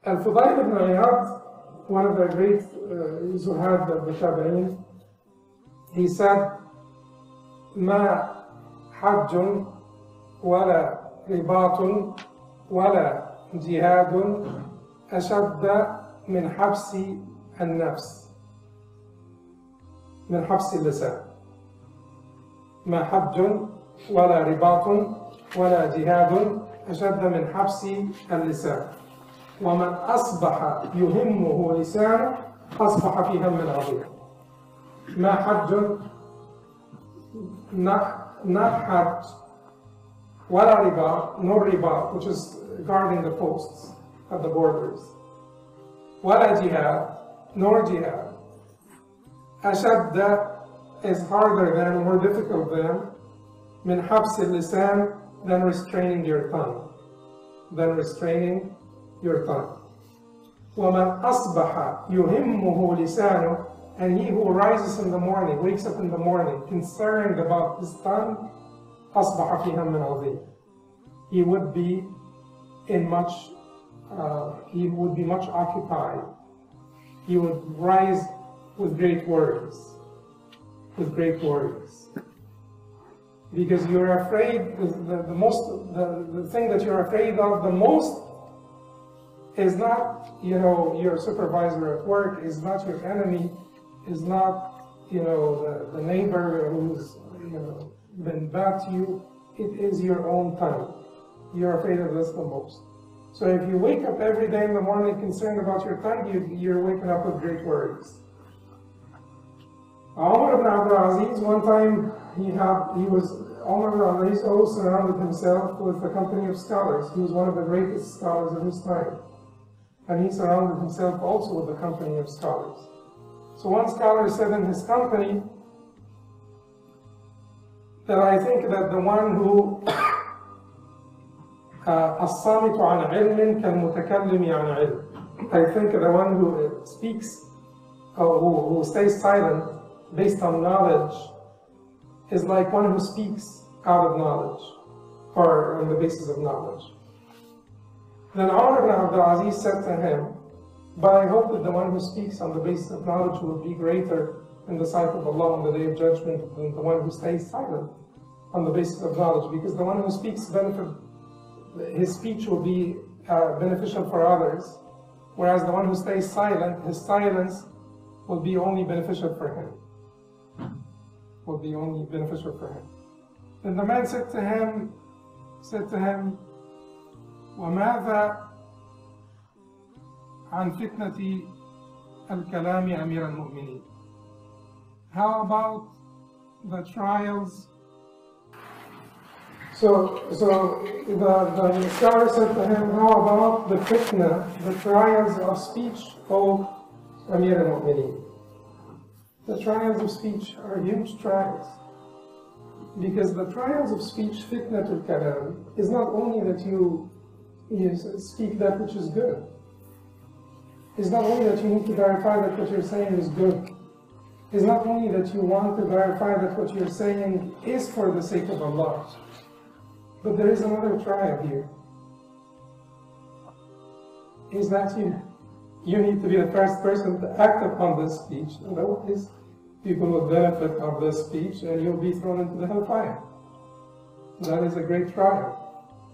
Al-Fudayl ibn Iyad, one of the great Zuhad of the Tabi'in, he said, ما حج ولا رباط ولا جهاد أشد من حبس النفس من حبس اللسان. ما حج ولا رباط ولا جهاد أشد من حبس اللسان. ومن أصبح يهمه لسانه أصبح في هم عظيم. ما حج not hajj, ولا riba, nor riba, which is guarding the posts at the borders, ولا jihad, nor jihad. أشد is harder than, more difficult than, من حبس اللسان, than restraining your tongue, ومن أصبح يهمه لسانه, and he who rises in the morning, wakes up in the morning, concerned about his tongue, أصبح في هم عظيم. He would be much occupied. He would rise with great worries. Because you're afraid, the thing that you're afraid of the most is not, your supervisor at work, is not your enemy, is not, the neighbor who's, been bad to you. It is your own tongue. You're afraid of this the most. So if you wake up every day in the morning concerned about your tongue, you're waking up with great worries. Umar ibn Abdul Aziz, one time Umar ibn Abdul Aziz always surrounded himself with a company of scholars. He was one of the greatest scholars of his time. And he surrounded himself also with a company of scholars. So one scholar said in his company that I think that the one who الصامت عن علم كالمتكلم عن علم. I think the one who speaks, who stays silent based on knowledge, is like one who speaks out of knowledge, or on the basis of knowledge. Then Umar ibn Abdul Aziz said to him, but I hope that the one who speaks on the basis of knowledge will be greater in the sight of Allah on the Day of Judgment than the one who stays silent on the basis of knowledge, because the one who speaks, his speech will be beneficial for others, whereas the one who stays silent, his silence will be only beneficial for him. Then the man said to him, وَمَاذَا عن فتنة الكلام أمير المؤمنين? How about the trials? So the scholar said to him, how about the fitna, the trials of speech, O Amir al-Mu'mineen? The trials of speech are huge trials. Because the trials of speech, fitnatul kalam, is not only that you speak that which is good. It's not only that you need to verify that what you're saying is good. It's not only that you want to verify that what you're saying is for the sake of Allah. But there is another trial here. Is that you need to be the first person to act upon this speech. Otherwise, people will benefit of this speech and you'll be thrown into the hellfire. That is a great trial.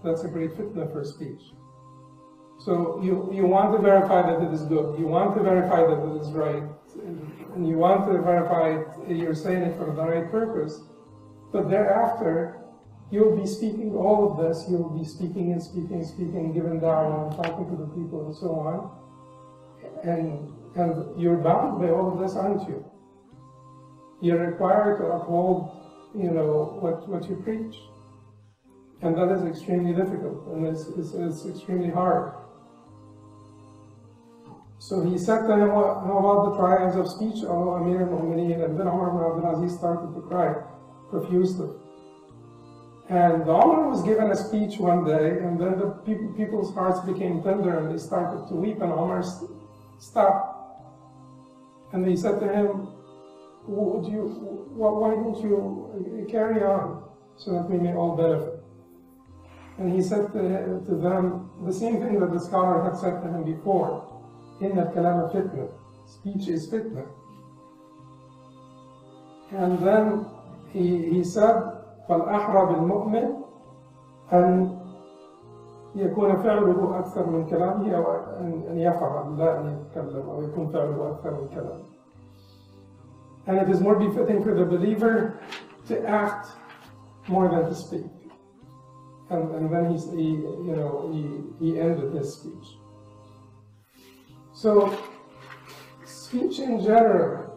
That's a great fitna for speech. So you want to verify that it is good. You want to verify that it is right. And you want to verify you're saying it for the right purpose. But thereafter, you'll be speaking all of this. You'll be speaking, giving da'wah, and talking to the people and so on. And you're bound by all of this, aren't you? You're required to uphold, what you preach. And that is extremely difficult, and it's extremely hard. So he said to him, how about the trials of speech, O Amir al-Mu'mineen? And then Umar ibn Abdul Aziz started to cry profusely. And Umar was given a speech one day, and then the people's hearts became tender, and they started to weep, and Umar stopped. And they said to him, why don't you carry on, so that we may all benefit? And he said to them the same thing that the scholar had said to him before. Inna al-kalama fitna. Speech is fitna. And then he said, فَالْأَحْرَى بِالْمُؤْمِنِ أن يكون فعله أكثر من كلامه أو أن يفعل لا أن يتكلم أو يكون فعله أكثر من كلامه. And it is more befitting for the believer to act more than to speak. And then he ended his speech. So speech in general,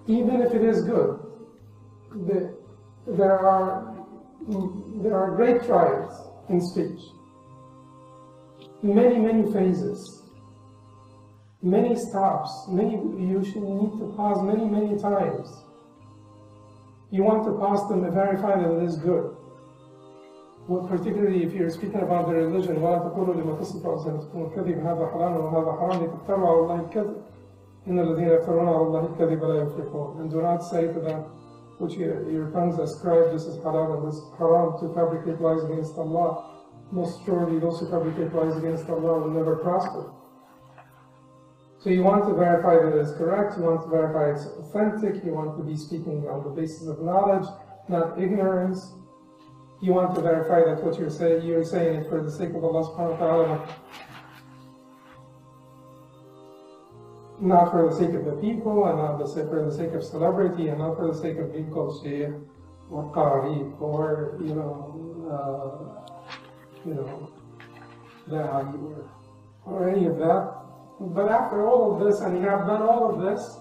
even if it is good, there are great trials in speech. Many phases, many stops, you should need to pause many times. You want to pause them to verify that it is good. Well, particularly if you're speaking about the religion, وَلَا تَقُولُوا لِمَا تَصِفُ أَلْسِنَتُكُمُ الْكَذِبَ هَذَا حَلَالٌ وَهَذَا حَرَامٌ لِتَفْتَرُوا عَلَى اللَّهِ الْكَذِبَ إِنَّ الَّذِينَ يَفْتَرُونَ عَلَى اللَّهِ الْكَذِبَ لَا يُفْلِحُونَ. And do not say to them, which your tongues ascribe, this is halal and this is haram, to fabricate lies against Allah. Most surely those who fabricate lies against Allah will never prosper. So you want to verify that it is correct, you want to verify it's authentic, you want to be speaking on the basis of knowledge, not ignorance. You want to verify that what you're saying it for the sake of Allah subhanahu wa ta'ala, not for the sake of the people, and not for the sake of celebrity, and not for the sake of being called Shaykh or Qari or or any of that. But after all of this, and you have done all of this,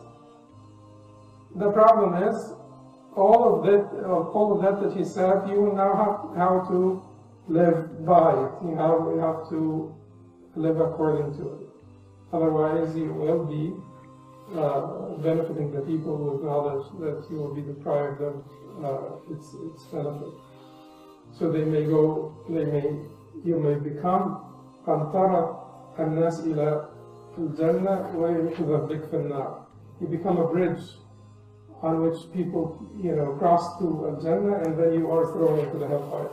the problem is all of that you said, you will now have how to live by it. You have to live according to it. Otherwise, you will be benefiting the people with knowledge that you will be deprived of its benefit. So you may become قنطرة الناس إلى الجنة ويذبك في النار. You become a bridge on which people cross to Al-Jannah, and then you are thrown into the hellfire.